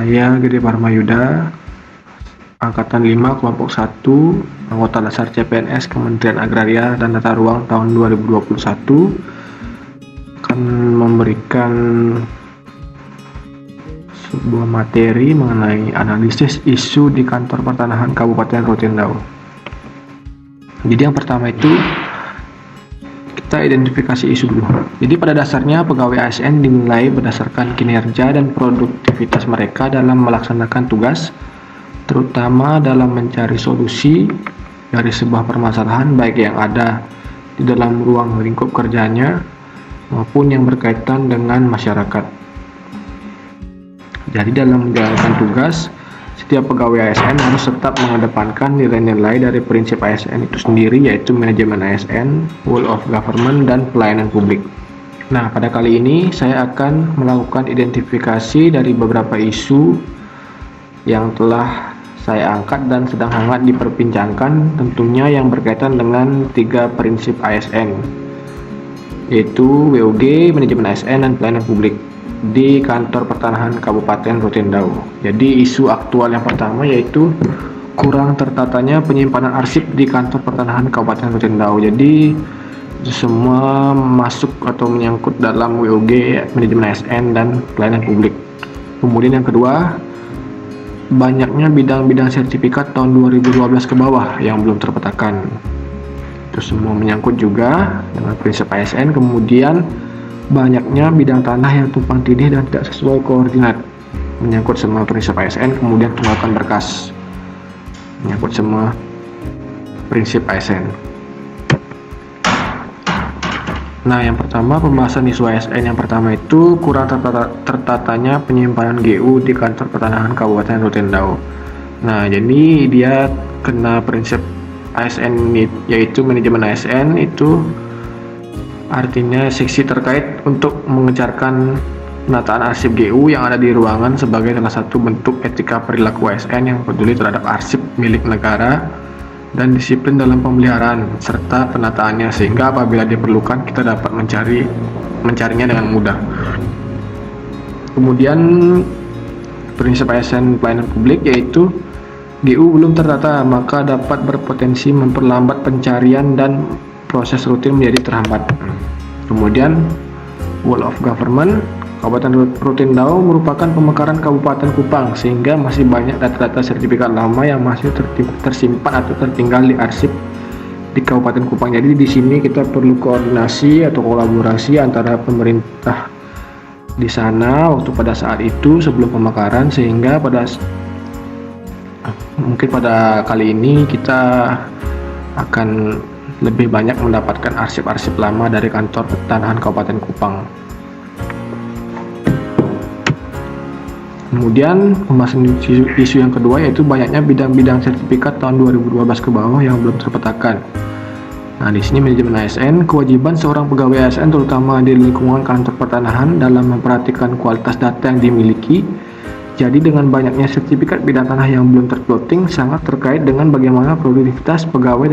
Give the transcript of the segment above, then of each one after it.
Saya Gede Parmayuda, Angkatan 5, Kelompok 1, Anggota Dasar CPNS Kementerian Agraria dan Tata Ruang tahun 2021, akan memberikan sebuah materi mengenai analisis isu di Kantor Pertanahan Kabupaten Rotendao. Jadi yang pertama itu kita identifikasi isu dulu. Jadi pada dasarnya pegawai ASN dinilai berdasarkan kinerja dan produktivitas mereka dalam melaksanakan tugas, terutama dalam mencari solusi dari sebuah permasalahan baik yang ada di dalam ruang lingkup kerjanya maupun yang berkaitan dengan masyarakat. Jadi dalam menjalankan tugas, setiap pegawai ASN harus tetap mengedepankan nilai-nilai dari prinsip ASN itu sendiri, yaitu manajemen ASN, whole of government, dan pelayanan publik. Nah, pada kali ini saya akan melakukan identifikasi dari beberapa isu yang telah saya angkat dan sedang hangat diperbincangkan, tentunya yang berkaitan dengan 3 prinsip ASN, yaitu WOG, manajemen ASN, dan pelayanan publik di Kantor Pertanahan Kabupaten Rotendao. Jadi isu aktual yang pertama yaitu kurang tertatanya penyimpanan arsip di Kantor Pertanahan Kabupaten Rotendao. Jadi semua masuk atau menyangkut dalam WOG, manajemen ASN, dan pelayanan publik. Kemudian yang kedua, banyaknya bidang-bidang sertifikat tahun 2012 ke bawah yang belum terpetakan. Itu semua menyangkut juga dengan prinsip ASN. Kemudian banyaknya bidang tanah yang tumpang tindih dan tidak sesuai koordinat, menyangkut semua prinsip ASN. Kemudian tunggakan berkas, menyangkut semua prinsip ASN. Nah, yang pertama, pembahasan isu ASN yang pertama itu kurang tertatanya penyimpanan GU di Kantor Pertanahan Kabupaten Rotendao. Nah, jadi dia kena prinsip ASN yaitu manajemen ASN, itu artinya seksi terkait untuk mengejarkan penataan arsip GU yang ada di ruangan sebagai salah satu bentuk etika perilaku ASN yang peduli terhadap arsip milik negara dan disiplin dalam pemeliharaan serta penataannya, sehingga apabila diperlukan kita dapat mencarinya dengan mudah. Kemudian prinsip ASN pelayanan publik yaitu GU belum tertata maka dapat berpotensi memperlambat pencarian dan proses rutin menjadi terhambat. Kemudian whole of government, Kabupaten Rotendao merupakan pemekaran Kabupaten Kupang, sehingga masih banyak data-data sertifikat lama yang masih tersimpan atau tertinggal di arsip di Kabupaten Kupang. Jadi di sini kita perlu koordinasi atau kolaborasi antara pemerintah di sana waktu pada saat itu sebelum pemekaran, sehingga mungkin pada kali ini kita akan lebih banyak mendapatkan arsip-arsip lama dari Kantor Pertanahan Kabupaten Kupang. Kemudian pembahasan isu yang kedua yaitu banyaknya bidang-bidang sertifikat tahun 2012 ke bawah yang belum terpetakan. Nah, di sini manajemen ASN, kewajiban seorang pegawai ASN terutama di lingkungan Kantor Pertanahan dalam memperhatikan kualitas data yang dimiliki. Jadi dengan banyaknya sertifikat bidang tanah yang belum terplotting sangat terkait dengan bagaimana produktivitas pegawai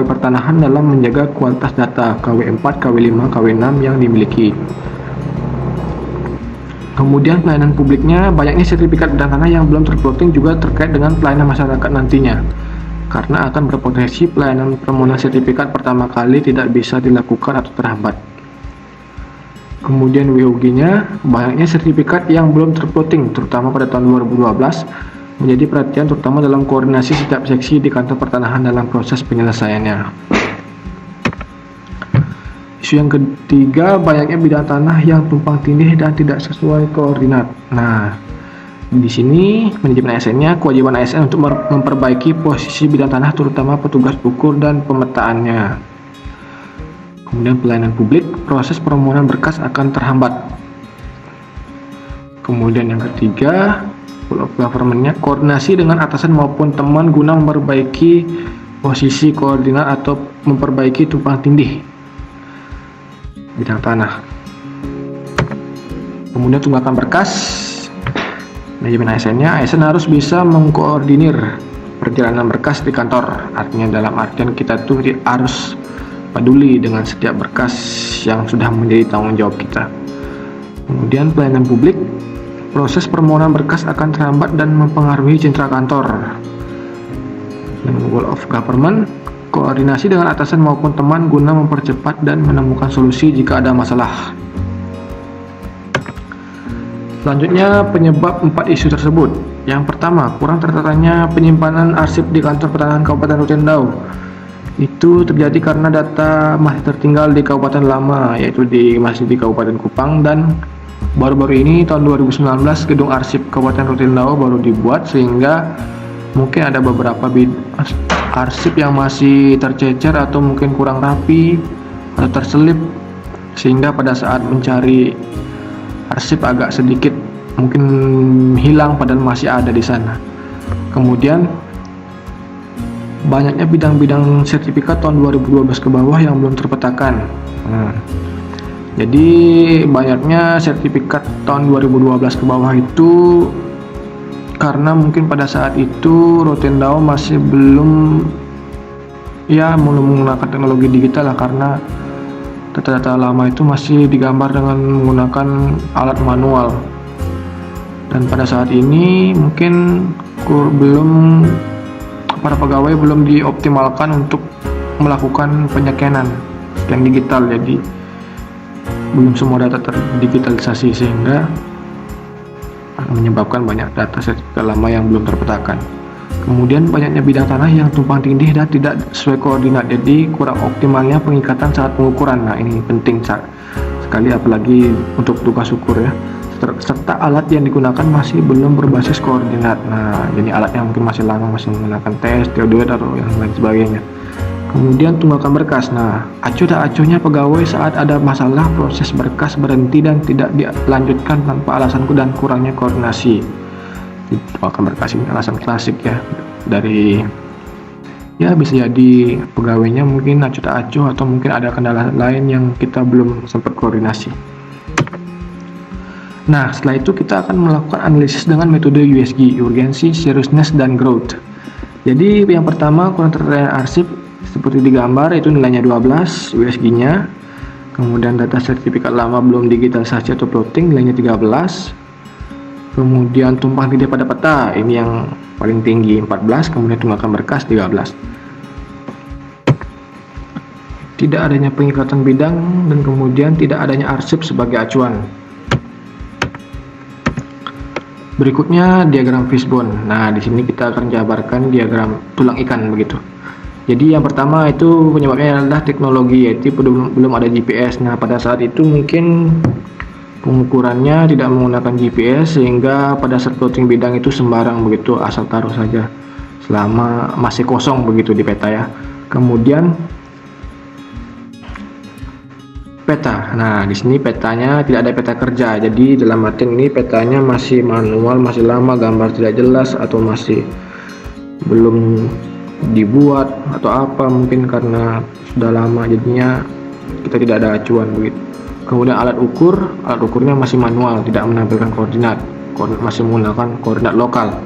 pertanahan dalam menjaga kualitas data KW4, KW5, KW6 yang dimiliki. Kemudian pelayanan publiknya, banyaknya sertifikat bidang tanah yang belum terplotting juga terkait dengan pelayanan masyarakat nantinya, karena akan berpotensi pelayanan permohonan sertifikat pertama kali tidak bisa dilakukan atau terhambat. Kemudian WOG-nya, banyaknya sertifikat yang belum terplotting, terutama pada tahun 2012, menjadi perhatian terutama dalam koordinasi setiap seksi di Kantor Pertanahan dalam proses penyelesaiannya. Isu yang ketiga, banyaknya bidang tanah yang tumpang tindih dan tidak sesuai koordinat. Nah, di sini manajemen ASN-nya, kewajiban ASN untuk memperbaiki posisi bidang tanah terutama petugas ukur dan pemetaannya. Kemudian pelayanan publik, proses permohonan berkas akan terhambat. Kemudian yang ketiga, whole of government-nya, koordinasi dengan atasan maupun teman guna memperbaiki posisi koordinat atau memperbaiki tumpang tindih bidang tanah. Kemudian tunggakan berkas, manajemen ASN-nya, ASN harus bisa mengkoordinir perjalanan berkas di kantor. Artinya dalam artian kita tuh harus peduli dengan setiap berkas yang sudah menjadi tanggung jawab kita. Kemudian pelayanan publik, Proses permohonan berkas akan terhambat dan mempengaruhi citra kantor. Goal of government, koordinasi dengan atasan maupun teman guna mempercepat dan menemukan solusi jika ada masalah. Selanjutnya, penyebab 4 isu tersebut. Yang pertama, kurang tertatanya penyimpanan arsip di kantor pertanahan Kabupaten Rotendao. Itu terjadi karena data masih tertinggal di kabupaten lama, yaitu masih di Kabupaten Kupang, dan baru-baru ini tahun 2019 gedung arsip Kabupaten Rotendao baru dibuat, sehingga mungkin ada beberapa arsip yang masih tercecer atau mungkin kurang rapi atau terselip, sehingga pada saat mencari arsip agak sedikit mungkin hilang padahal masih ada di sana. Kemudian banyaknya bidang-bidang sertifikat tahun 2012 ke bawah yang belum terpetakan. Jadi banyaknya sertifikat tahun 2012 ke bawah itu karena mungkin pada saat itu Rotendao masih belum menggunakan teknologi digital lah, karena data-data lama itu masih digambar dengan menggunakan alat manual, dan pada saat ini mungkin para pegawai belum dioptimalkan untuk melakukan penyekenan scan digital, jadi belum semua data terdigitalisasi sehingga menyebabkan banyak data sertifikat lama yang belum terpetakan. Kemudian banyaknya bidang tanah yang tumpang tindih dan tidak sesuai koordinat, jadi kurang optimalnya pengikatan saat pengukuran. Nah, ini penting sekali apalagi untuk tugas ukur ya. Serta alat yang digunakan masih belum berbasis koordinat. Nah, jadi alatnya mungkin masih lama, masih menggunakan tes, teodoid atau yang lain sebagainya. Kemudian tunggakan berkas. Nah, acuh tak acuhnya pegawai saat ada masalah proses berkas berhenti dan tidak dilanjutkan tanpa alasan dan kurangnya koordinasi. Tunggakan berkas ini alasan klasik ya, dari bisa jadi pegawainya mungkin acuh tak acuh atau mungkin ada kendala lain yang kita belum sempat koordinasi. Nah, setelah itu kita akan melakukan analisis dengan metode USG, Urgency, Seriousness, dan Growth. Jadi yang pertama, kurang tertatanya arsip seperti digambar, itu nilainya 12 USG-nya. Kemudian data sertifikat lama belum digitalisasi atau plotting, nilainya 13. Kemudian tumpang tindih pada peta, ini yang paling tinggi 14. Kemudian tunggakan berkas 13. Tidak adanya pengikatan bidang dan kemudian tidak adanya arsip sebagai acuan. Berikutnya diagram fishbone. Nah, di sini kita akan jabarkan diagram tulang ikan begitu. Jadi yang pertama itu penyebabnya adalah teknologi, yaitu belum ada GPS. Nah, pada saat itu mungkin pengukurannya tidak menggunakan GPS sehingga pada saat plotting bidang itu sembarang begitu, asal taruh saja selama masih kosong begitu di peta ya. Kemudian peta. Nah, di sini petanya tidak ada peta kerja. Jadi dalam artian ini petanya masih manual, masih lama, gambar tidak jelas atau masih belum dibuat atau apa, mungkin karena sudah lama jadinya kita tidak ada acuan begitu. Kemudian alat ukurnya masih manual, tidak menampilkan koordinat masih menggunakan koordinat lokal.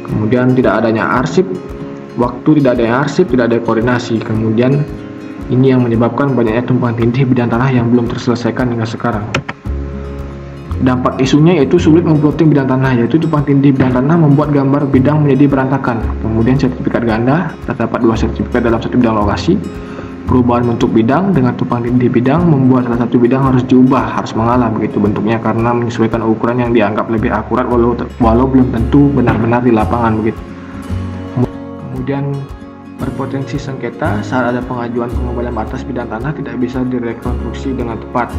Kemudian tidak adanya arsip, tidak ada koordinasi. Kemudian ini yang menyebabkan banyaknya tumpang tindih bidang tanah yang belum terselesaikan hingga sekarang. Dampak isunya yaitu sulit memplotting bidang tanah, yaitu tumpang tindih bidang tanah membuat gambar bidang menjadi berantakan. Kemudian sertifikat ganda, terdapat 2 sertifikat dalam satu bidang lokasi. Perubahan bentuk bidang dengan tumpang tindih bidang membuat salah satu bidang harus diubah, harus mengalah begitu bentuknya karena menyesuaikan ukuran yang dianggap lebih akurat walau belum tentu benar-benar di lapangan begitu. Kemudian berpotensi sengketa saat ada pengajuan pengembalian batas bidang tanah tidak bisa direkonstruksi dengan tepat.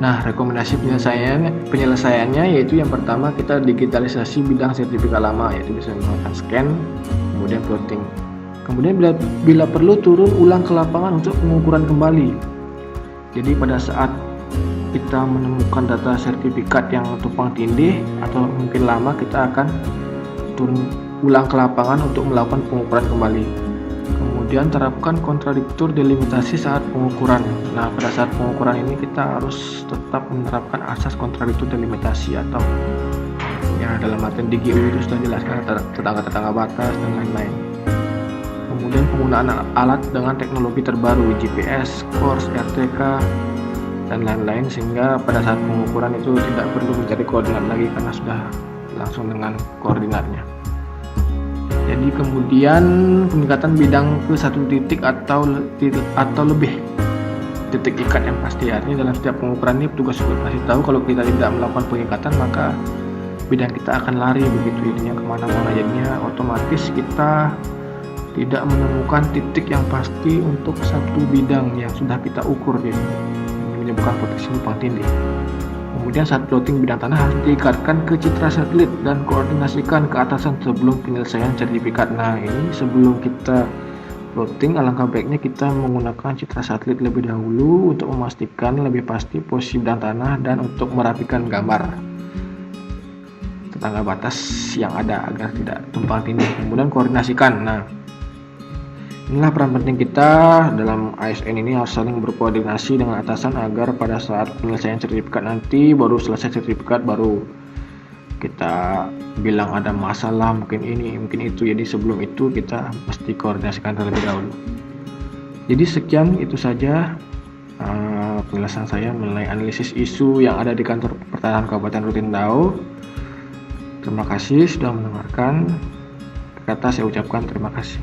Nah, rekomendasi penyelesaiannya yaitu yang pertama kita digitalisasi bidang sertifikat lama, yaitu bisa menggunakan scan, kemudian plotting. Kemudian bila perlu turun ulang ke lapangan untuk pengukuran kembali. Jadi pada saat kita menemukan data sertifikat yang tumpang tindih atau mungkin lama, kita akan turun ulang ke lapangan untuk melakukan pengukuran kembali. Kemudian terapkan kontradiktur delimitasi saat pengukuran. Nah, pada saat pengukuran ini kita harus tetap menerapkan asas kontradiktur delimitasi atau dalam artian di GU itu sudah jelaskan tetangga-tetangga batas dan lain-lain. Kemudian penggunaan alat dengan teknologi terbaru, GPS, CORS, RTK, dan lain-lain, sehingga pada saat pengukuran itu tidak perlu mencari koordinat lagi karena sudah langsung dengan koordinatnya. Jadi kemudian peningkatan bidang ke satu titik atau lebih titik ikat yang pasti. Artinya dalam setiap pengukuran ini petugas pasti tahu kalau kita tidak melakukan pengikatan maka bidang kita akan lari begitu jadinya kemana-mana, jadinya otomatis kita tidak menemukan titik yang pasti untuk satu bidang yang sudah kita ukur, jadi menyebabkan potensi tumpang tindih. Kemudian saat plotting bidang tanah harus diikatkan ke citra satelit dan koordinasikan ke atasan sebelum penyelesaian sertifikat. Nah ini sebelum kita plotting alangkah baiknya kita menggunakan citra satelit lebih dahulu untuk memastikan lebih pasti posisi bidang tanah dan untuk merapikan gambar tetangga batas yang ada agar tidak tumpang tindih. Kemudian koordinasikan. Nah inilah peran penting kita dalam ASN ini, harus saling berkoordinasi dengan atasan agar pada saat penyelesaian sertifikat nanti, baru selesai sertifikat baru kita bilang ada masalah mungkin ini mungkin itu. Jadi sebelum itu kita mesti koordinasikan terlebih dahulu. Jadi sekian itu saja penjelasan saya mengenai analisis isu yang ada di kantor pertanahan Kabupaten Rutindau. Terima kasih sudah mendengarkan. Kata saya ucapkan terima kasih.